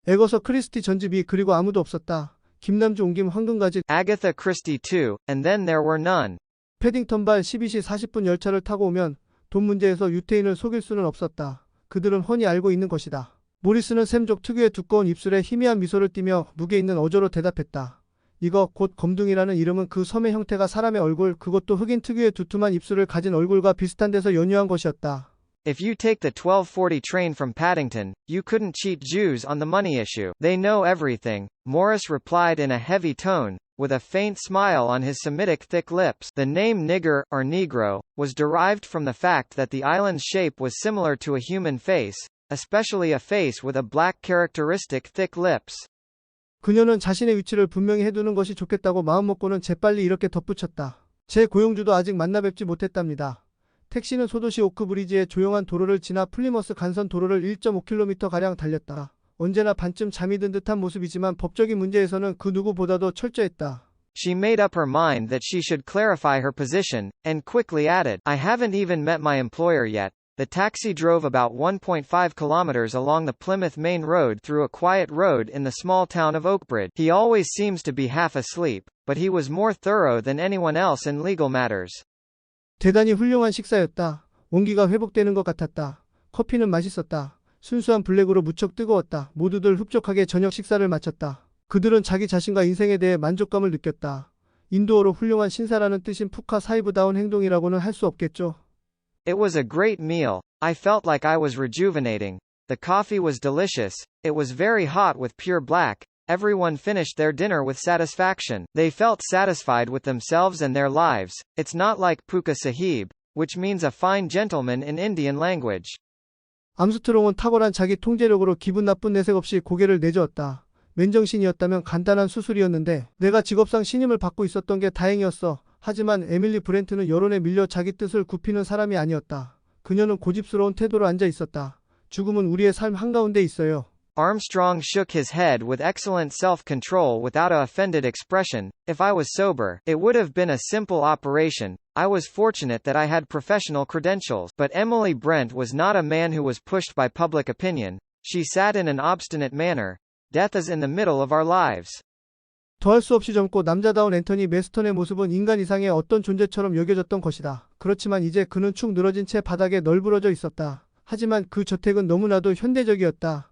에거서 크리스티 전집이 그리고 아무도 없었다. 김남주 온 김 황금가지 Agatha Christie too, and then there were none. 패딩턴발 12시 40분 열차를 타고 오면 돈 문제에서 유태인을 속일 수는 없었다. 그들은 훤히 알고 있는 것이다. 모리스는 샘족 특유의 두꺼운 입술에 희미한 미소를 띠며 무게 있는 어조로 대답했다. 이거 곧 검둥이라는 이름은 그 섬의 형태가 사람의 얼굴, 그것도 흑인 특유의 두툼한 입술을 가진 얼굴과 비슷한 데서 연유한 것이었다. If you take the 1240 train from Paddington, you couldn't cheat Jews on the money issue. They know everything, Morris replied in a heavy tone, with a faint smile on his Semitic thick lips. The name nigger, or negro, was derived from the fact that the island's shape was similar to a human face, especially a face with a black characteristic thick lips. 그녀는 자신의 위치를 분명히 해두는 것이 좋겠다고 마음먹고는 재빨리 이렇게 덧붙였다. 제 고용주도 아직 만나뵙지 못했답니다. 택시는 소도시 오크브리지의 조용한 도로를 지나 플리머스 간선 도로를 1.5km가량 달렸다. 언제나 반쯤 잠이 든 듯한 모습이지만 법적인 문제에서는 그 누구보다도 철저했다. She made up her mind that she should clarify her position, and quickly added, I haven't even met my employer yet. The taxi drove about 1.5 kilometers along the Plymouth Main Road through a quiet road in the small town of Oakbridge. He always seems to be half asleep, but he was more thorough than anyone else in legal matters. 대단히 훌륭한 식사였다. 온기가 회복되는 것 같았다. 커피는 맛있었다. 순수한 블랙으로 무척 뜨거웠다. 모두들 흡족하게 저녁 식사를 마쳤다. 그들은 자기 자신과 인생에 대해 만족감을 느꼈다. 인도어로 훌륭한 신사라는 뜻인 푸카 사히브다운 행동이라고는 할 수 없겠죠. It was a great meal. I felt like I was rejuvenating. The coffee was delicious. It was very hot with pure black. Everyone finished their dinner with satisfaction. They felt satisfied with themselves and their lives. It's not like Puka Sahib, which means a fine gentleman in Indian language. 암스트롱은 탁월한 자기 통제력으로 기분 나쁜 내색 없이 고개를 내저었다. 맨정신이었다면 간단한 수술이었는데 내가 직업상 신임을 받고 있었던 게 다행이었어. 하지만 에밀리 브렌트는 여론에 밀려 자기 뜻을 굽히는 사람이 아니었다. 그녀는 고집스러운 태도로 앉아 있었다. 죽음은 우리의 삶 한가운데 있어요. Armstrong shook his head with excellent self-control without a offended expression. If I was sober, it would have been a simple operation. I was fortunate that I had professional credentials. But Emily Brent was not a man who was pushed by public opinion. She sat in an obstinate manner. Death is in the middle of our lives. 더할 수 없이 젊고 남자다운 앤터니 메스턴의 모습은 인간 이상의 어떤 존재처럼 여겨졌던 것이다. 그렇지만 이제 그는 축 늘어진 채 바닥에 널브러져 있었다. 하지만 그 저택은 너무나도 현대적이었다.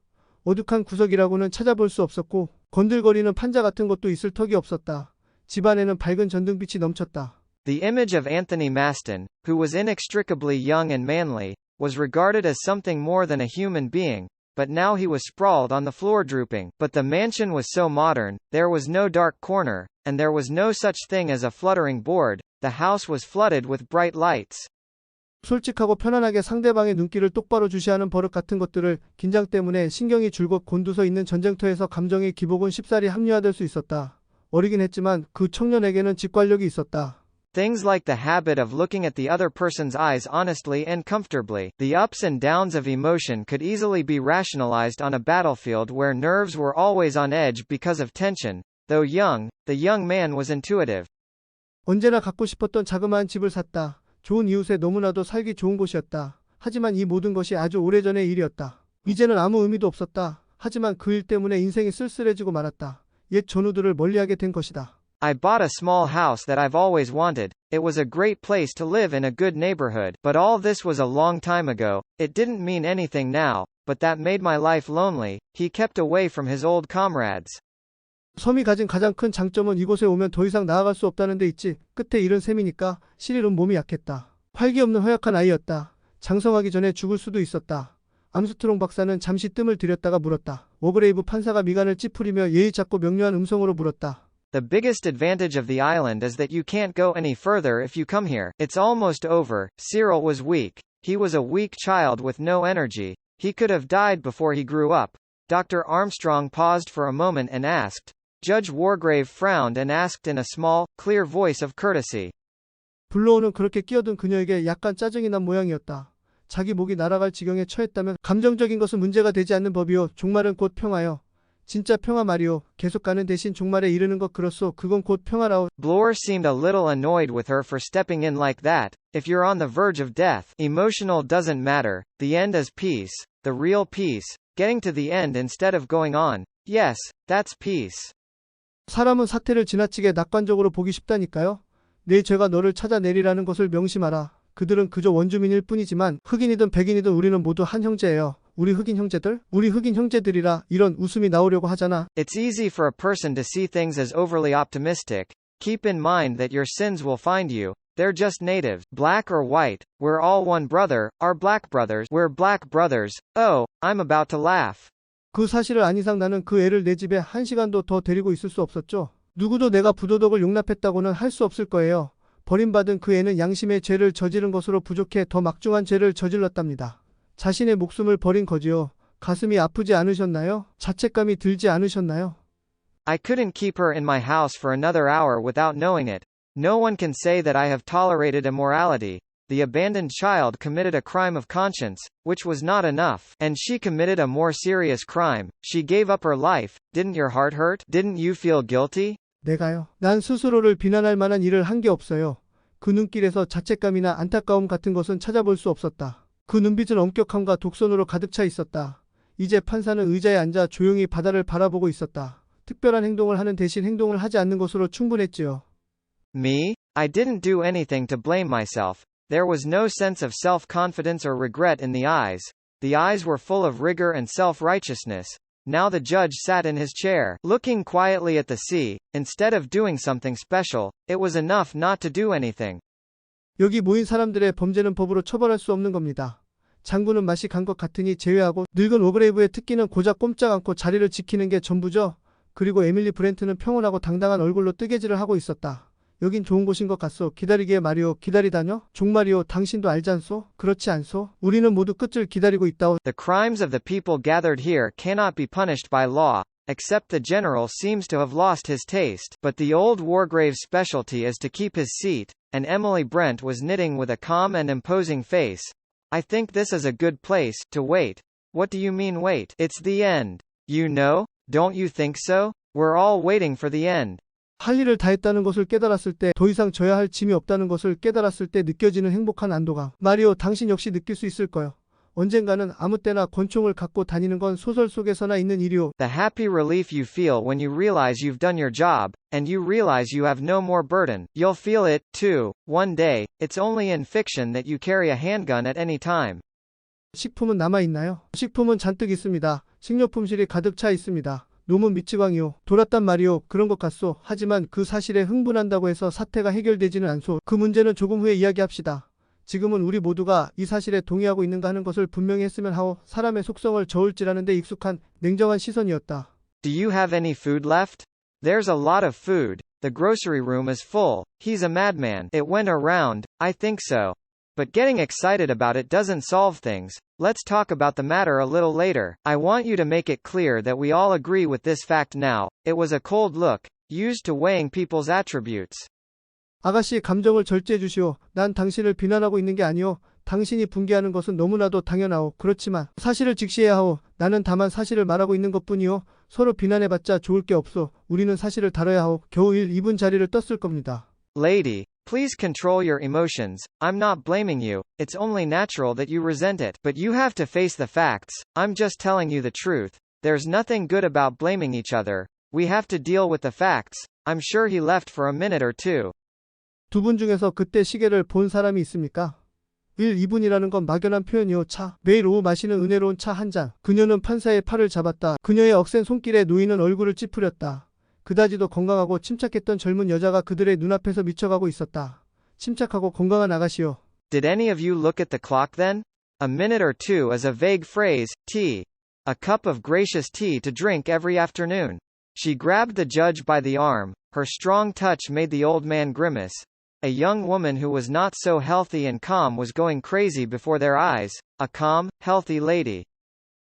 어둑한 구석이라고는 찾아볼 수 없었고 건들거리는 판자 같은 것도 있을 턱이 없었다. 집안에는 밝은 전등빛이 넘쳤다. The image of Anthony Maston, who was inextricably young and manly, was regarded as something more than a human being, but now he was sprawled on the floor drooping. But the mansion was so modern, there was no dark corner, and there was no such thing as a fluttering board. The house was flooded with bright lights. 솔직하고 편안하게 상대방의 눈길을 똑바로 주시하는 버릇 같은 것들을 긴장 때문에 신경이 줄곧 곤두서 있는 전쟁터에서 감정의 기복은 쉽사리 합리화될 수 있었다. 어리긴 했지만 그 청년에게는 직관력이 있었다. Things like the habit of looking at the other person's eyes honestly and comfortably. The ups and downs of emotion could easily be rationalized on a battlefield where nerves were always on edge because of tension. Though young, the young man was intuitive. 언제나 갖고 싶었던 자그마한 집을 샀다. 좋은 이웃에 너무나도 살기 좋은 곳이었다. 하지만 이 모든 것이 아주 오래전의 일이었다. 이제는 아무 의미도 없었다. 하지만 그 일 때문에 인생이 쓸쓸해지고 말았다. 옛 전우들을 멀리하게 된 것이다. I bought a small house that I've always wanted. It was a great place to live in a good neighborhood. But all this was a long time ago. It didn't mean anything now, but that made my life lonely. He kept away from his old comrades. 섬이 가진 가장 큰 장점은 이곳에 오면 더 이상 나아갈 수 없다는 데 있지. 끝에 잃은 셈이니까 시릴은 몸이 약했다. 활기 없는 허약한 아이였다. 장성하기 전에 죽을 수도 있었다. 암스트롱 박사는 잠시 뜸을 들였다가 물었다. 워그레이브 판사가 미간을 찌푸리며 예의 작고 명료한 음성으로 물었다. The biggest advantage of the island is that you can't go any further if you come here. It's almost over. Cyril was weak. He was a weak child with no energy. He could have died before he grew up. Dr. Armstrong paused for a moment and asked. Judge Wargrave frowned and asked in a small, clear voice of courtesy. 블로어는 그렇게 끼어든 그녀에게 약간 짜증이 난 모양이었다. 자기 목이 날아갈 지경에 처했다면 감정적인 것은 문제가 되지 않는 법이요. 종말은 곧 평화요. 진짜 평화 말이요. 계속 가는 대신 종말에 이르는 것 그렇소. 그건 곧 평화라오. Bloor seemed a little annoyed with her for stepping in like that. If you're on the verge of death, emotional doesn't matter. The end is peace. The real peace. Getting to the end instead of going on. Yes, that's peace. 사람은 사태를 지나치게 낙관적으로 보기 쉽다니까요. 내 죄가 너를 찾아내리라는 것을 명심하라. 그들은 그저 원주민일 뿐이지만 흑인이든 백인이든 우리는 모두 한 형제예요. 우리 흑인 형제들? 우리 흑인 형제들이라 이런 웃음이 나오려고 하잖아. It's easy for a person to see things as overly optimistic. Keep in mind that your sins will find you. They're just natives. Black or white, we're all one brother, our black brothers, we're black brothers. Oh, I'm about to laugh. 그 사실을 안 이상 나는 그 애를 내 집에 한 시간도 더 데리고 있을 수 없었죠. 누구도 내가 부도덕을 용납했다고는 할 수 없을 거예요. 버림받은 그 애는 양심의 죄를 저지른 것으로 부족해 더 막중한 죄를 저질렀답니다. 자신의 목숨을 버린 거지요. 가슴이 아프지 않으셨나요? 자책감이 들지 않으셨나요? I couldn't keep her in my house for another hour without knowing it. No one can say that I have tolerated immorality. The abandoned child committed a crime of conscience, which was not enough, and she committed a more serious crime. She gave up her life. Didn't your heart hurt? Didn't you feel guilty? 내가요. 난 스스로를 비난할 만한 일을 한 게 없어요. 그 눈길에서 자책감이나 안타까움 같은 것은 찾아볼 수 없었다. 그 눈빛은 엄격함과 독선으로 가득 차 있었다. 이제 판사는 의자에 앉아 조용히 바다를 바라보고 있었다. 특별한 행동을 하는 대신 행동을 하지 않는 것으로 충분했지요. Me? I didn't do anything to blame myself. There was no sense of self-confidence or regret in the eyes. The eyes were full of rigor and self-righteousness. Now the judge sat in his chair, looking quietly at the sea. Instead of doing something special, it was enough not to do anything. 여기 모인 사람들의 범죄는 법으로 처벌할 수 없는 겁니다. 장군은 맛이 간 것 같으니 제외하고 늙은 오그레이브의 특기는 고작 꼼짝 않고 자리를 지키는 게 전부죠. 그리고 에밀리 브렌트는 평온하고 당당한 얼굴로 뜨개질을 하고 있었다. 여긴 좋은 곳인 것 같소. 기다리기에 말이오. 기다리다뇨? 종말이오. 당신도 알잖소? 그렇지 않소? 우리는 모두 끝을 기다리고 있다오. The crimes of the people gathered here cannot be punished by law, except the general seems to have lost his taste. But the old Wargrave's specialty is to keep his seat, and Emily Brent was knitting with a calm and imposing face. I think this is a good place to wait. What do you mean wait? It's the end. You know? Don't you think so? We're all waiting for the end. 할 일을 다 했다는 것을 깨달았을 때, 더 이상 져야 할 짐이 없다는 것을 깨달았을 때 느껴지는 행복한 안도감. 마리오, 당신 역시 느낄 수 있을 거요. 언젠가는 아무 때나 권총을 갖고 다니는 건 소설 속에서나 있는 일이오. The happy relief you feel when you realize you've done your job, and you realize you have no more burden. You'll feel it, too, one day. It's only in fiction that you carry a handgun at any time. 식품은 남아있나요? 식품은 잔뜩 있습니다. 식료품실이 가득 차 있습니다. 놈은 미치광이요. 돌았단 말이요. 그런 것 같소. 하지만 그 사실에 흥분한다고 해서 사태가 해결되지는 않소. 그 문제는 조금 후에 이야기합시다. 지금은 우리 모두가 이 사실에 동의하고 있는가 하는 것을 분명히 했으면 하오. 사람의 속성을 저울질하는 데 익숙한 냉정한 시선이었다. Do you have any food left? There's a lot of food. The grocery room is full. He's a madman. It went around. I think so. But getting excited about it doesn't solve things. Let's talk about the matter a little later. I want you to make it clear that we all agree with this fact now. It was a cold look, used to weighing people's attributes. 아가씨, 감정을 절제해 주시오. 난 당신을 비난하고 있는 게 아니오. 당신이 분개하는 것은 너무나도 당연하오. 그렇지만 사실을 직시해야 하오. 나는 다만 사실을 말하고 있는 것뿐이오. 서로 비난해봤자 좋을 게 없소. 우리는 사실을 다뤄야 하오. 겨우 2분 자리를 떴을 겁니다. Lady, please control your emotions. I'm not blaming you. It's only natural that you resent it. But you have to face the facts. I'm just telling you the truth. There's nothing good about blaming each other. We have to deal with the facts. I'm sure he left for a minute or two. 두 분 중에서 그때 시계를 본 사람이 있습니까? 2분이라는 건 막연한 표현이요. 차. 매일 오후 마시는 은혜로운 차 한 잔. 그녀는 판사의 팔을 잡았다. 그녀의 억센 손길에 노인은 얼굴을 찌푸렸다. 그다지도 건강하고 침착했던 젊은 여자가 그들의 눈앞에서 미쳐가고 있었다. 침착하고 건강한 아가씨요. Did any of you look at the clock then? A minute or two is a vague phrase. Tea. A cup of gracious tea to drink every afternoon. She grabbed the judge by the arm. Her strong touch made the old man grimace. A young woman who was not so healthy and calm was going crazy before their eyes. A calm, healthy lady.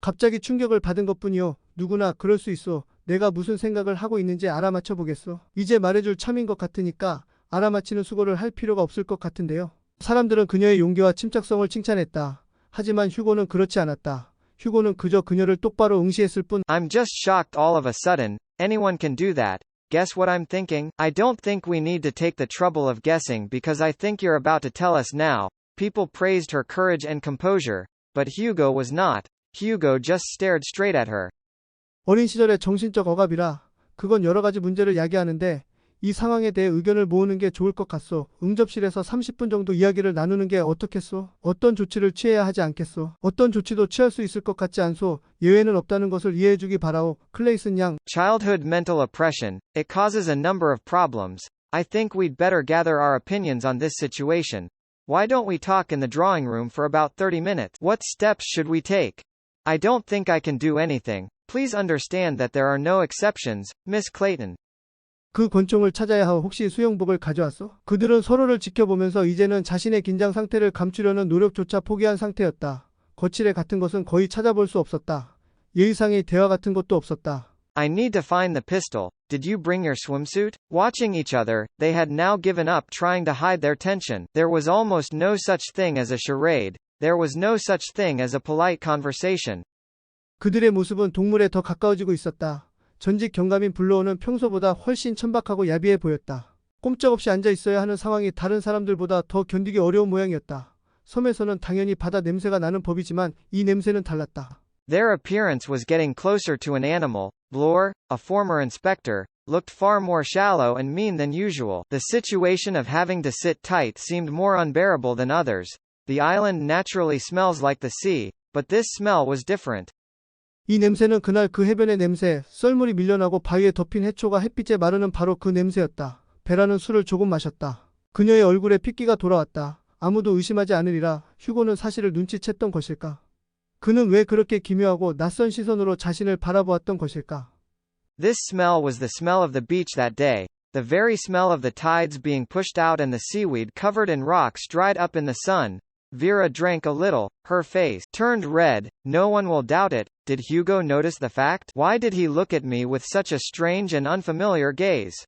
갑자기 충격을 받은 것뿐이요. 누구나 그럴 수 있어. 내가 무슨 생각을 하고 있는지 알아맞혀 보겠어. 이제 말해줄 참인 것 같으니까 알아맞히는 수고를 할 필요가 없을 것 같은데요. 사람들은 그녀의 용기와 침착성을 칭찬했다. 하지만 휴고는 그렇지 않았다. 휴고는 그저 그녀를 똑바로 응시했을 뿐. I'm just shocked all of a sudden. Anyone can do that. Guess what I'm thinking? I don't think we need to take the trouble of guessing because I think you're about to tell us now. People praised her courage and composure, but Hugo was not. Hugo just stared straight at her. 어린 시절의 정신적 억압이라 그건 여러 가지 문제를 야기하는데 이 상황에 대해 의견을 모으는 게 좋을 것 같소. 응접실에서 30분 정도 이야기를 나누는 게 어떻겠소? 어떤 조치를 취해야 하지 않겠소? 어떤 조치도 취할 수 있을 것 같지 않소? 예외는 없다는 것을 이해해주기 바라오. 클레이슨 양. Childhood mental oppression, it causes a number of problems. I think we'd better gather our opinions on this situation. Why don't we talk in the drawing room for about 30 minutes? What steps should we take? I don't think I can do anything. Please understand that there are no exceptions, Miss Clayton. 그 권총을 찾아야 하오. 혹시 수영복을 가져왔소? 그들은 서로를 지켜보면서 이제는 자신의 긴장 상태를 감추려는 노력조차 포기한 상태였다. 거칠애 같은 것은 거의 찾아볼 수 없었다. 예의상의 대화 같은 것도 없었다. I need to find the pistol. Did you bring your swimsuit? Watching each other, they had now given up trying to hide their tension. There was almost no such thing as a charade. There was no such thing as a polite conversation. 그들의 모습은 동물에 더 가까워지고 있었다. 전직 경감인 블로어는 평소보다 훨씬 천박하고 야비해 보였다. 꼼짝없이 앉아 있어야 하는 상황이 다른 사람들보다 더 견디기 어려운 모양이었다. 섬에서는 당연히 바다 냄새가 나는 법이지만 이 냄새는 달랐다. Their appearance was getting closer to an animal. Bloor, a former inspector, looked far more shallow and mean than usual. The situation of having to sit tight seemed more unbearable than others. The island naturally smells like the sea, but this smell was different. 이 냄새는 그날 그 해변의 냄새, 썰물이 밀려나고 바위에 덮인 해초가 햇빛에 마르는 바로 그 냄새였다. 베라는 술을 조금 마셨다. 그녀의 얼굴에 핏기가 돌아왔다. 아무도 의심하지 않으리라. 휴고는 사실을 눈치챘던 것일까? 그는 왜 그렇게 기묘하고 낯선 시선으로 자신을 바라보았던 것일까? This smell was the smell of the beach that day. The very smell of the tides being pushed out and the seaweed covered in rocks dried up in the sun. Vera drank a little, her face turned red. No one will doubt it. Did Hugo notice the fact? Why did he look at me with such a strange and unfamiliar gaze?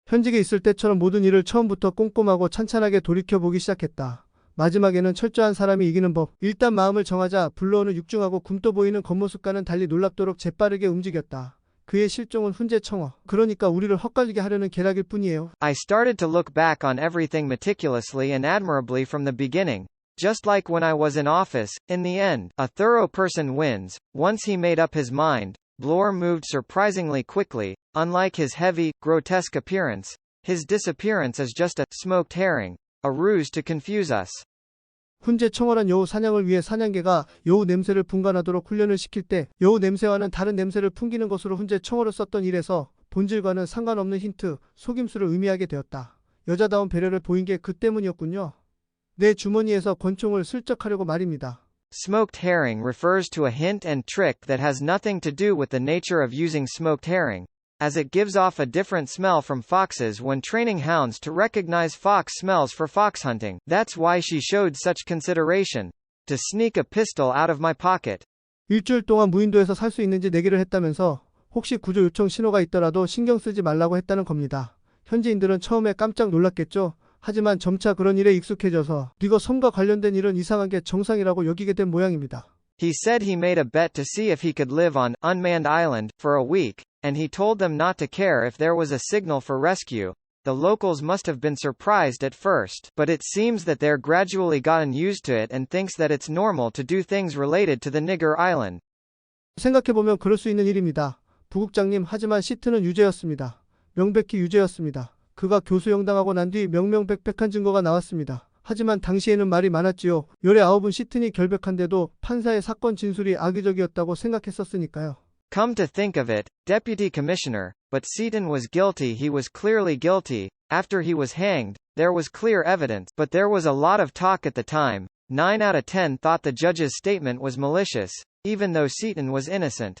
현직에 있을 때처럼 모든 일을 처음부터 꼼꼼하고 찬찬하게 돌이켜보기 시작했다. 마지막에는 철저한 사람이 이기는 법. 일단 마음을 정하자 블로어는 육중하고 굼떠 보이는 겉모습과는 달리 놀랍도록 재빠르게 움직였다. 그의 실종은 훈제청어. 그러니까 우리를 헛갈리게 하려는 계략일 뿐이에요. I started to look back on everything meticulously and admirably from the beginning. Just like when I was in office, in the end, a thorough person wins. Once he made up his mind, Bloor moved surprisingly quickly. Unlike his heavy, grotesque appearance, his disappearance is just a smoked herring, a ruse to confuse us. 훈제 청어란 여우 사냥을 위해 사냥개가 여우 냄새를 분간하도록 훈련을 시킬 때 여우 냄새와는 다른 냄새를 풍기는 것으로 훈제 청어를 썼던 일에서 본질과는 상관없는 힌트, 속임수를 의미하게 되었다. 여자다운 배려를 보인 게 그 때문이었군요. 내 주머니에서 권총을 슬쩍 하려고 말입니다. Smoked herring refers to a hint and trick that has nothing to do with the nature of using smoked herring, as it gives off a different smell from foxes when training hounds to recognize fox smells for fox hunting. That's why she showed such consideration. To sneak a pistol out of my pocket. 일주일 동안 무인도에서 살 수 있는지 내기를 했다면서 혹시 구조 요청 신호가 있더라도 신경 쓰지 말라고 했다는 겁니다. 현지인들은 처음에 깜짝 놀랐겠죠. 하지만 점차 그런 일에 익숙해져서 네가 섬과 관련된 일은 이상한 게 정상이라고 여기게 된 모양입니다. He said he made a bet to see if he could live on unmanned island for a week, and he told them not to care if there was a signal for rescue. The locals must have been surprised at first, but it seems that they're gradually gotten used to it and thinks that it's normal to do things related to the Nigger Island. 생각해보면 그럴 수 있는 일입니다. 부국장님, 하지만 시트는 유죄였습니다. 명백히 유죄였습니다. 그가 교수 영당하고 난 뒤 명명백백한 증거가 나왔습니다. 하지만 당시에는 말이 많았지요. 열의 9은 시튼이 결백한데도 판사의 사건 진술이 악의적이었다고 생각했었으니까요. Come to think of it, Deputy Commissioner, but Seaton was guilty. He was clearly guilty. After he was hanged, there was clear evidence, but there was a lot of talk at the time. 9 out of 10 thought the judge's statement was malicious, even though Seaton was innocent.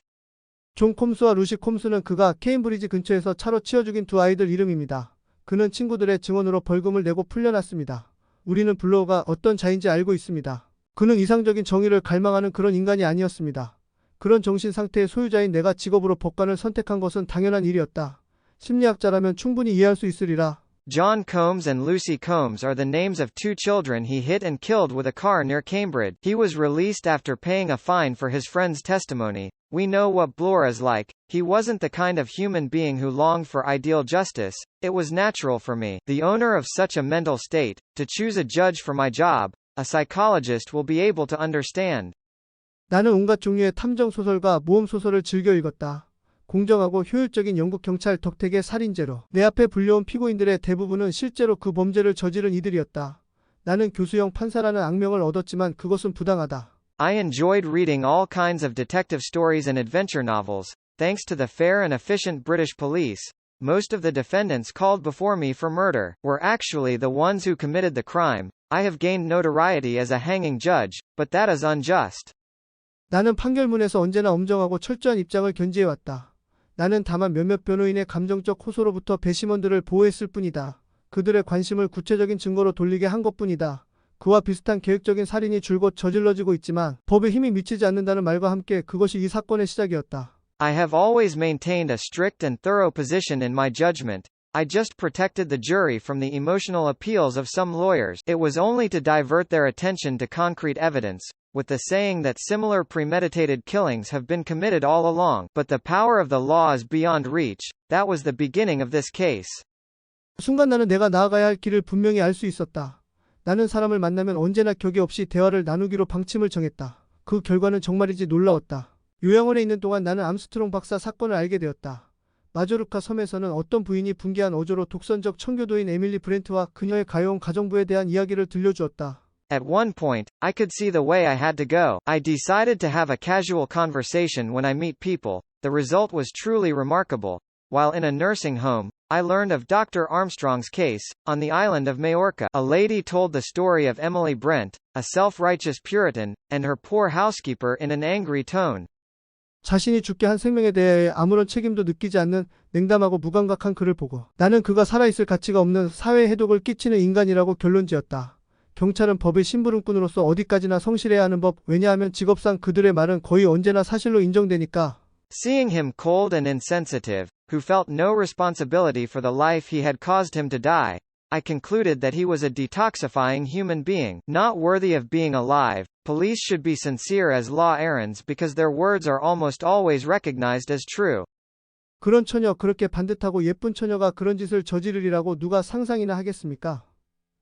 존 콤스와 루시 콤스는 그가 케임브리지 근처에서 차로 치어 죽인 두 아이들 이름입니다. 그는 친구들의 증언으로 벌금을 내고 풀려났습니다. 우리는 블로어가 어떤 자인지 알고 있습니다. 그는 이상적인 정의를 갈망하는 그런 인간이 아니었습니다. 그런 정신 상태의 소유자인 내가 직업으로 법관을 선택한 것은 당연한 일이었다. 심리학자라면 충분히 이해할 수 있으리라. John Combs and Lucy Combs are the names of two children he hit and killed with a car near Cambridge. He was released after paying a fine for his friend's testimony. We know what Bloor is like. He wasn't the kind of human being who longed for ideal justice. It was natural for me, the owner of such a mental state, to choose a judge for my job. A psychologist will be able to understand. 나는 온갖 종류의 탐정 소설과 모험 소설을 즐겨 읽었다. 공정하고 효율적인 영국 경찰 덕택의 살인죄로 내 앞에 불려온 피고인들의 대부분은 실제로 그 범죄를 저지른 이들이었다. 나는 교수형 판사라는 악명을 얻었지만 그것은 부당하다. I enjoyed reading all kinds of detective stories and adventure novels. Thanks to the fair and efficient British police, most of the defendants called before me for murder were actually the ones who committed the crime. I have gained notoriety as a hanging judge, but that is unjust. 나는 판결문에서 언제나 엄정하고 철저한 입장을 견지해왔다. 나는 다만 몇몇 변호인의 감정적 호소로부터 배심원들을 보호했을 뿐이다. 그들의 관심을 구체적인 증거로 돌리게 한 것뿐이다. 그와 비슷한 계획적인 살인이 줄곧 저질러지고 있지만 법에 힘이 미치지 않는다는 말과 함께 그것이 이 사건의 시작이었다. I have always maintained a strict and thorough position in my judgment. I just protected the jury from the emotional appeals of some lawyers. It was only to divert their attention to concrete evidence, with the saying that similar premeditated killings have been committed all along, but the power of the law is beyond reach. That was the beginning of this case. 순간 나는 내가 나아가야 할 길을 분명히 알 수 있었다. 나는 사람을 만나면 언제나 격의 없이 대화를 나누기로 방침을 정했다. 그 결과는 정말이지 놀라웠다. 요양원에 있는 동안 나는 암스트롱 박사 사건을 알게 되었다. 마조르카 섬에서는 어떤 부인이 분개한 어조로 독선적 청교도인 에밀리 브렌트와 그녀의 가여운 가정부에 대한 이야기를 들려주었다. At one point, I could see the way I had to go. I decided to have a casual conversation when I meet people. The result was truly remarkable. While in a nursing home, I learned of Dr. Armstrong's case. On the island of Majorca, a lady told the story of Emily Brent, a self-righteous Puritan, and her poor housekeeper in an angry tone. 자신이 죽게 한 생명에 대해 아무런 책임도 느끼지 않는 냉담하고 무감각한 그를 보고 나는 그가 살아있을 가치가 없는 사회에 해독을 끼치는 인간이라고 결론지었다. 경찰은 법의 심부름꾼으로서 어디까지나 성실해야 하는 법, 왜냐하면 직업상 그들의 말은 거의 언제나 사실로 인정되니까. Seeing him cold and insensitive, who felt no responsibility for the life he had caused him to die, I concluded that he was a detoxifying human being, not worthy of being alive. Police should be sincere as law errands because their words are almost always recognized as true. 그런 처녀, 그렇게 반듯하고 예쁜 처녀가 그런 짓을 저지르리라고 누가 상상이나 하겠습니까?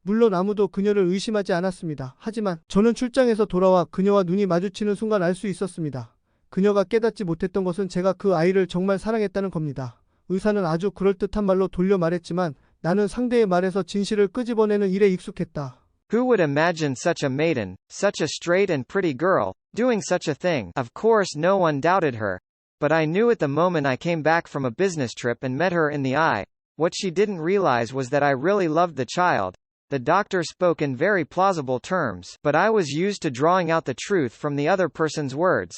물론 아무도 그녀를 의심하지 않았습니다. 하지만 저는 출장에서 돌아와 그녀와 눈이 마주치는 순간 알 수 있었습니다. 그녀가 깨닫지 못했던 것은 제가 그 아이를 정말 사랑했다는 겁니다. 의사는 아주 그럴듯한 말로 돌려 말했지만 나는 상대의 말에서 진실을 끄집어내는 일에 익숙했다. Who would imagine such a maiden, such a straight and pretty girl, doing such a thing? Of course no one doubted her. But I knew at the moment I came back from a business trip and met her in the eye. What she didn't realize was that I really loved the child. The doctor spoke in very plausible terms, but I was used to drawing out the truth from the other person's words.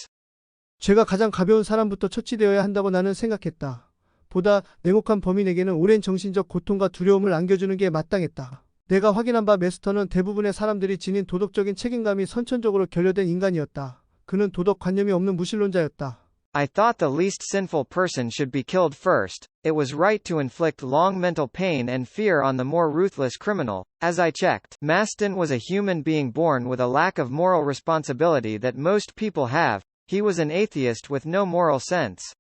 죄가 가장 가벼운 사람부터 처치되어야 한다고 나는 생각했다. 보다 냉혹한 범인에게는 오랜 정신적 고통과 두려움을 안겨주는 게 마땅했다. 내가 확인한 바 메스터는 대부분의 사람들이 지닌 도덕적인 책임감이 선천적으로 결여된 인간이었다. 그는 도덕관념이 없는 무신론자였다. I thought the least sinful person should be killed first. It was right to inflict long mental pain and fear on the more ruthless criminal. As I checked, Maston was a human being born with a lack of moral responsibility that most people have. He was an atheist with no moral sense.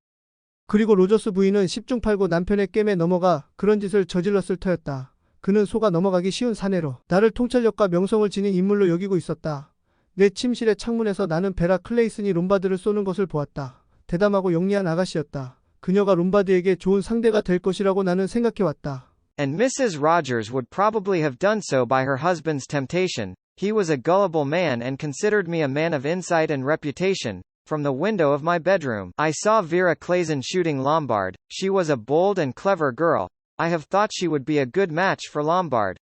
그리고 로저스 부인은 10중 8구 남편의 깸에 넘어가 그런 짓을 저질렀을 터였다. 그는 속아 넘어가기 쉬운 사내로 나를 통찰력과 명성을 지닌 인물로 여기고 있었다. 내 침실의 창문에서 나는 베라 클레이슨이 롬바드를 쏘는 것을 보았다. 대담하고 영리한 아가씨였다. 그녀가 롬바드에게 좋은 상대가 될 것이라고 나는 생각해왔다. And Mrs. Rogers would probably have done so by her husband's temptation. He was a gullible man and considered me a man of insight and reputation. From the window of my bedroom, I saw Vera Clason shooting Lombard. She was a bold and clever girl. I have thought she would be a good match for Lombard.